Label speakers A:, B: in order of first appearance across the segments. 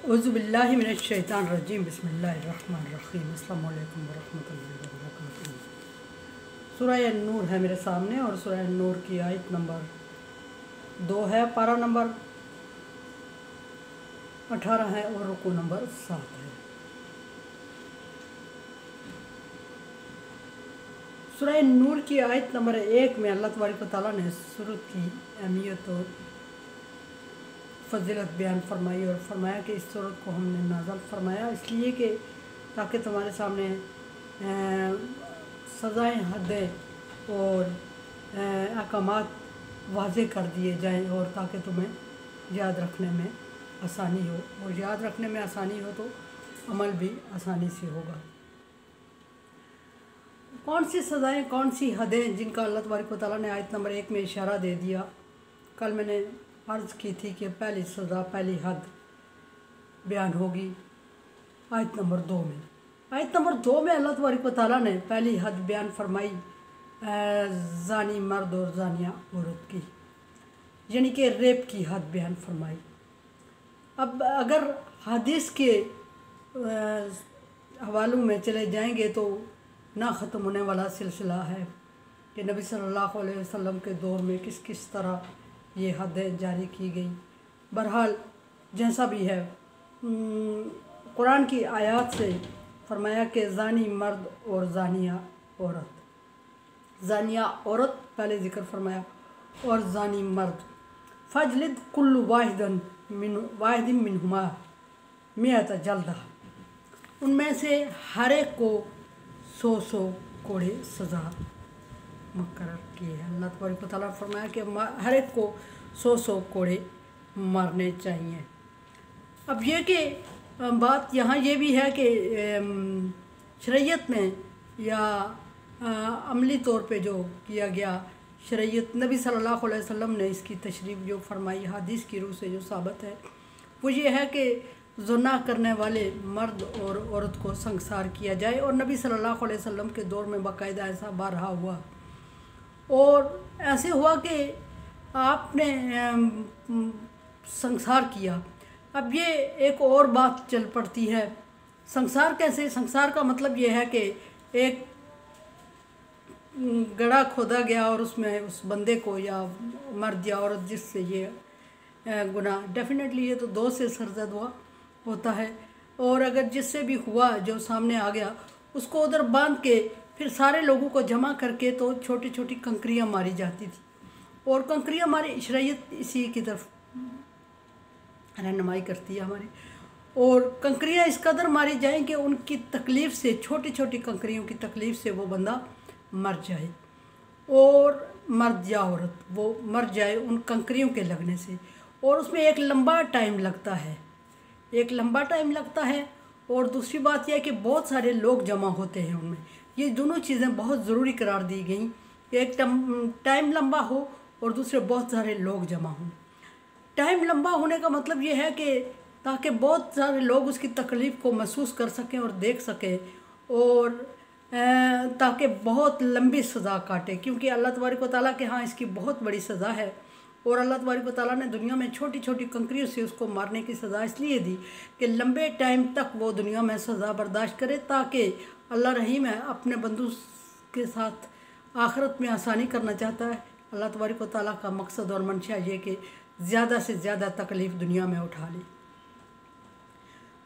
A: औज़ुबिल्लाहि मिनश्शैतानिर्रजीम बिस्मिल्लाहिर्रहमानिर्रहीम अस्सलामु अलैकुम वरहमतुल्लाहि वबरकातुहू। सूरह नूर है मेरे सामने और सूरह नूर की आयत नंबर 2 है, पारा नंबर 18 है और रुकू नंबर 7 है। सूरह नूर की आयत नंबर 1 में अल्लाह तबारक व तआला ने सूरत की अहमियत और फजीलत बयान फरमाई और फरमाया कि इस सूरत को हमने नाज़िल फरमाया इसलिए कि ताकि तुम्हारे सामने सज़ाएँ, हदें और अहकामात वाज़े कर दिए जाएं और ताकि तुम्हें याद रखने में आसानी हो, और याद रखने में आसानी हो तो अमल भी आसानी से होगा। कौन सी सज़ाएँ, कौन सी हदें जिनका अल्लाह तबारक व तआला ने आयत नंबर 1 में इशारा दे दिया। कल मैंने अर्ज़ की थी कि पहली सज़ा, पहली हद बयान होगी आयत नंबर 2 में। आयत नंबर 2 में अल्लाह तबारक व तआला ने पहली हद बयान फरमाई ज़ानी मर्द और ज़ानिया औरत की, यानी कि रेप की हद बयान फरमाई। अब अगर हदीस के हवालों में चले जाएंगे तो ना ख़त्म होने वाला सिलसिला है कि नबी सल्लल्लाहु अलैहि वसल्लम के दौर में किस किस तरह ये हदें जारी की गई। बहरहाल जैसा भी है, कुरान की आयत से फरमाया कि ज़ानी मर्द और ज़ानिया औरत, ज़ानिया औरत पहले ज़िक्र फरमाया और ज़ानी मर्द। फजलिद कुल्लु वाहिदिन मिनहुमा मियत जल्दा, उनमें से हर एक को 100 कोड़े सज़ा मुकर्रर किए हैं। अल्लाह तबारक व तआला फरमाया कि हर एक को 100 कोड़े मारने चाहिए। अब ये कि बात यहाँ ये भी है कि शरीयत में या अमली तौर पे जो किया गया, शरीयत नबी सल्लल्लाहु अलैहि वसल्लम ने इसकी तशरीफ़ जो फरमाई हदीस की रूह से जो साबित है वो ये है कि ज़िना करने वाले मर्द और औरत को संसार किया जाए। और नबी सल्लल्लाहु अलैहि वसल्लम के दौर में बाकायदा ऐसा बारहा हुआ और ऐसे हुआ कि आपने संसार किया। अब ये एक और बात चल पड़ती है, संसार कैसे? संसार का मतलब ये है कि एक गड्ढा खोदा गया और उसमें उस बंदे को या मर्द या औरत जिससे ये गुनाह, डेफिनेटली ये तो 2 से सरजद होता है, और अगर जिससे भी हुआ जो सामने आ गया उसको उधर बांध के फिर सारे लोगों को जमा करके तो छोटी छोटी कंकरियाँ मारी जाती थी, और कंकरियाँ हमारी शरीयत इसी की तरफ रहनुमाई करती है हमारी। और कंकरियाँ इस कदर मारी जाएँ कि उनकी तकलीफ़ से, छोटी छोटी कंकरियों की तकलीफ़ से वो बंदा मर जाए, और मर्द या औरत वो मर जाए उन कंकरियों के लगने से। और उसमें एक लंबा टाइम लगता है, एक लंबा टाइम लगता है। और दूसरी बात यह है कि बहुत सारे लोग जमा होते हैं उनमें। ये दोनों चीज़ें बहुत ज़रूरी करार दी गई, एक टाइम लंबा हो और दूसरे बहुत सारे लोग जमा हों। टाइम लंबा होने का मतलब ये है कि ताकि बहुत सारे लोग उसकी तकलीफ़ को महसूस कर सकें और देख सकें, और ताकि बहुत लंबी सज़ा काटे, क्योंकि अल्लाह तबारक व तआला के यहाँ इसकी बहुत बड़ी सज़ा है। और अल्लाह तबारक व तआला ने दुनिया में छोटी छोटी कंकरियों से उसको मारने की सज़ा इसलिए दी कि लंबे टाइम तक वो दुनिया में सज़ा बर्दाश्त करे, ताकि अल्लाह रहीम है, अपने बंदों के साथ आखिरत में आसानी करना चाहता है। अल्लाह तबारक व तआला का मकसद और मंशा ये कि ज़्यादा से ज़्यादा तकलीफ़ दुनिया में उठा ले।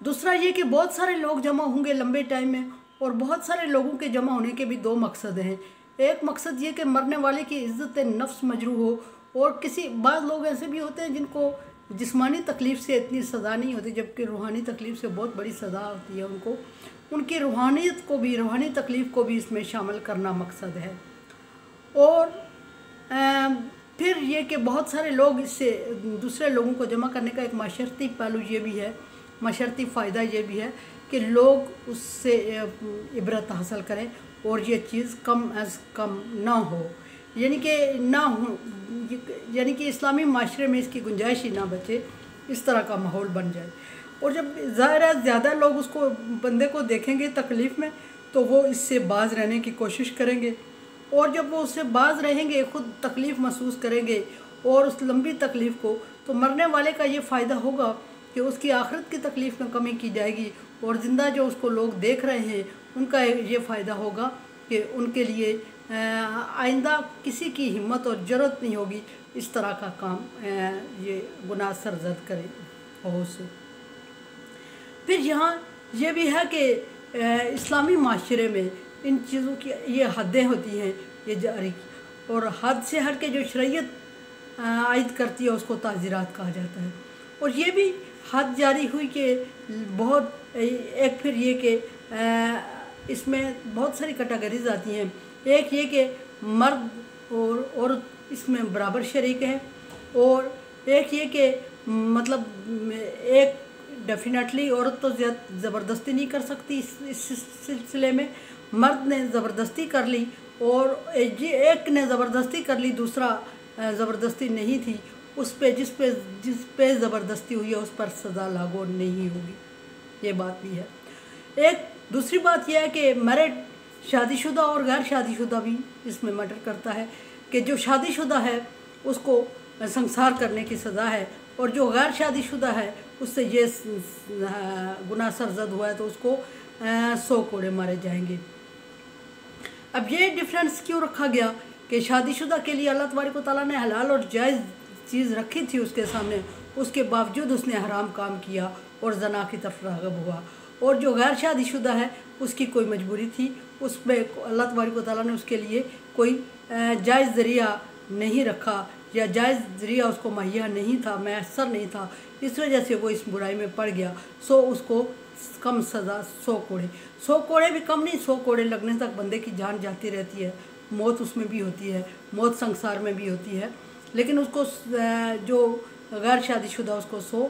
A: दूसरा ये कि बहुत सारे लोग जमा होंगे लंबे टाइम में, और बहुत सारे लोगों के जमा होने के भी 2 मकसद हैं। एक मकसद ये कि मरने वाले की इज़्ज़त नफ्स मजरू हो, और किसी बाद लोग ऐसे भी होते हैं जिनको जिस्मानी तकलीफ़ से इतनी सज़ा नहीं होती, जबकि रूहानी तकलीफ़ से बहुत बड़ी सज़ा होती है उनको। उनकी रूहानियत को भी, रूहानी तकलीफ़ को भी इसमें शामिल करना मकसद है। और फिर ये कि बहुत सारे लोग इससे दूसरे लोगों को जमा करने का एक माशरती पहलू ये भी है, माशरती फ़ायदा ये भी है कि लोग उससे इबरत हासिल करें और ये चीज़ कम अज़ कम ना हो, यानी कि ना हो, यानी कि इस्लामी माशरे में इसकी गुंजाइश ही ना बचे, इस तरह का माहौल बन जाए। और जब ज़ाहिर है ज़्यादा लोग उसको बंदे को देखेंगे तकलीफ़ में तो वो इससे बाज रहने की कोशिश करेंगे, और जब वो उससे बाज रहेंगे, ख़ुद तकलीफ़ महसूस करेंगे और उस लंबी तकलीफ़ को, तो मरने वाले का ये फ़ायदा होगा कि उसकी आखिरत की तकलीफ़ में कमी की जाएगी, और ज़िंदा जो उसको लोग देख रहे हैं उनका ये फ़ायदा होगा कि उनके लिए आइंदा किसी की हिम्मत और ज़रूरत नहीं होगी इस तरह का काम ये गुनाह सरजद करे हो से। फिर यहाँ ये भी है कि इस्लामी माशरे में इन चीज़ों की ये हदें होती हैं ये जारी, और हद से हट के जो शरीयत आयद करती है उसको ताज़ीरात कहा जाता है। और ये भी हद जारी हुई कि बहुत एक, फिर ये कि इसमें बहुत सारी कैटेगरीज आती हैं। एक ये कि मर्द और औरत इसमें बराबर शरीक हैं, और एक ये कि मतलब एक डेफिनेटली औरत तो ज़बरदस्ती नहीं कर सकती इस सिलसिले में, मर्द ने ज़बरदस्ती कर ली और एक ने ज़बरदस्ती कर ली, दूसरा ज़बरदस्ती नहीं थी, उस पे जिस पे ज़बरदस्ती हुई है उस पर सज़ा लागू नहीं होगी, ये बात भी है। एक दूसरी बात यह है कि मैरिड शादीशुदा और गैर शादीशुदा भी इसमें मैटर करता है कि जो शादीशुदा है उसको संसार करने की सज़ा है, और जो गैर शादीशुदा है उससे ये गुनाह सरजद हुआ है तो उसको 100 कोड़े मारे जाएंगे। अब ये डिफरेंस क्यों रखा गया कि शादीशुदा के लिए अल्लाह तबारक व तआला ने हलाल और जायज़ चीज़ रखी थी उसके सामने, उसके बावजूद उसने हराम काम किया और जना की तरफ राग़िब हुआ, और जो गैर शादीशुदा है उसकी कोई मजबूरी थी, उस पर अल्लाह तबारक व तआला ने उसके लिए कोई जायज़ ज़रिया नहीं रखा, या जायज़ ज़रिया उसको मुहैया नहीं था, मैसर नहीं था, इस वजह से वो इस बुराई में पड़ गया। सो उसको कम सज़ा 100 कोड़े भी कम नहीं, 100 कोड़े लगने तक बंदे की जान जाती रहती है, मौत उसमें भी होती है, मौत संसार में भी होती है, लेकिन उसको जो गैर शादीशुदा उसको 100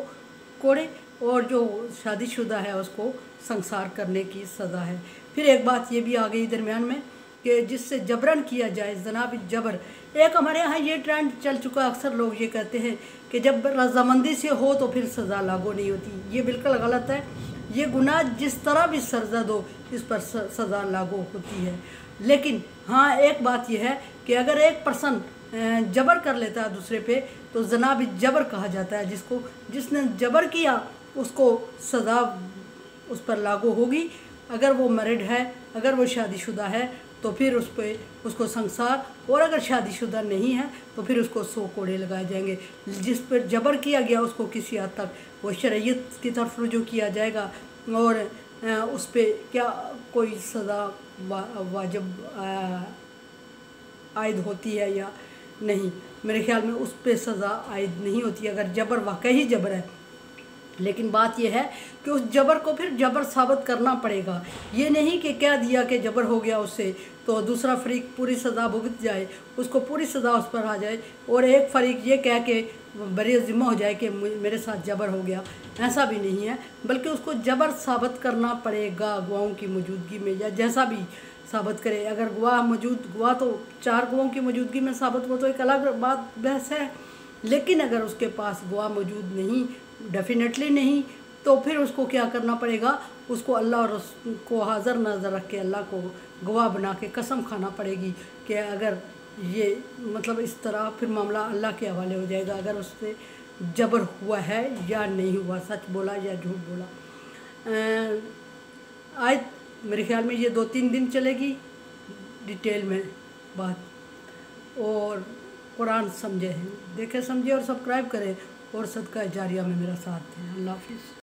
A: कोड़े और जो शादीशुदा है उसको संसार करने की सज़ा है। फिर एक बात ये भी आ गई दरमियान में कि जिससे जबरन किया जाए, जनाब जबर, एक हमारे यहाँ ये ट्रेंड चल चुका, अक्सर लोग ये कहते हैं कि जब रजामंदी से हो तो फिर सज़ा लागू नहीं होती, ये बिल्कुल गलत है। ये गुनाह जिस तरह भी सरजद हो इस पर सज़ा लागू होती है, लेकिन हाँ एक बात यह है कि अगर एक पर्सन जबर कर लेता है दूसरे पे तो जनाब जबर कहा जाता है, जिसने जबर किया उसको सज़ा उस पर लागू होगी। अगर वो मैरिड है, अगर वो शादीशुदा है तो फिर उस पर उसको संसार, और अगर शादीशुदा नहीं है तो फिर उसको 100 कोड़े लगाए जाएंगे। जिस पर जबर किया गया उसको किसी हद तक वो शरीयत की तरफ रुजू किया जाएगा, और उस पर क्या कोई सज़ा वाजिब आयद होती है या नहीं, मेरे ख्याल में उस पर सज़ा आयद नहीं होती अगर जबर वाकई जबर है। लेकिन बात यह है कि उस जबर को फिर जबर साबित करना पड़ेगा, ये नहीं कि कह दिया कि जबर हो गया उससे तो दूसरा फरीक पूरी सज़ा भुगत जाए, उसको पूरी सज़ा उस पर आ जाए, और एक फरीक ये कह के बरी ज़िम्मा हो जाए कि मेरे साथ जबर हो गया, ऐसा भी नहीं है, बल्कि उसको जबर साबित करना पड़ेगा गवाहों की मौजूदगी में, या जैसा भी साबित करे। अगर गवाह तो 4 गवाहों की मौजूदगी में साबित हो तो एक अलग बात बहस है, लेकिन अगर उसके पास गवाह मौजूद नहीं, डेफिनेटली नहीं, तो फिर उसको क्या करना पड़ेगा, उसको अल्लाह और को हाज़र नाज़र रख के अल्लाह को गवाह बना के कसम खाना पड़ेगी कि अगर ये मतलब इस तरह, फिर मामला अल्लाह के हवाले हो जाएगा अगर उससे जबर हुआ है या नहीं हुआ, सच बोला या झूठ बोला। आज मेरे ख्याल में ये 2-3 दिन चलेगी डिटेल में बात, और कुरान समझे हैं, देखें समझे और सब्सक्राइब करें, और सदका जारिया में मेरा साथ दें। अल्लाह हाफिज़।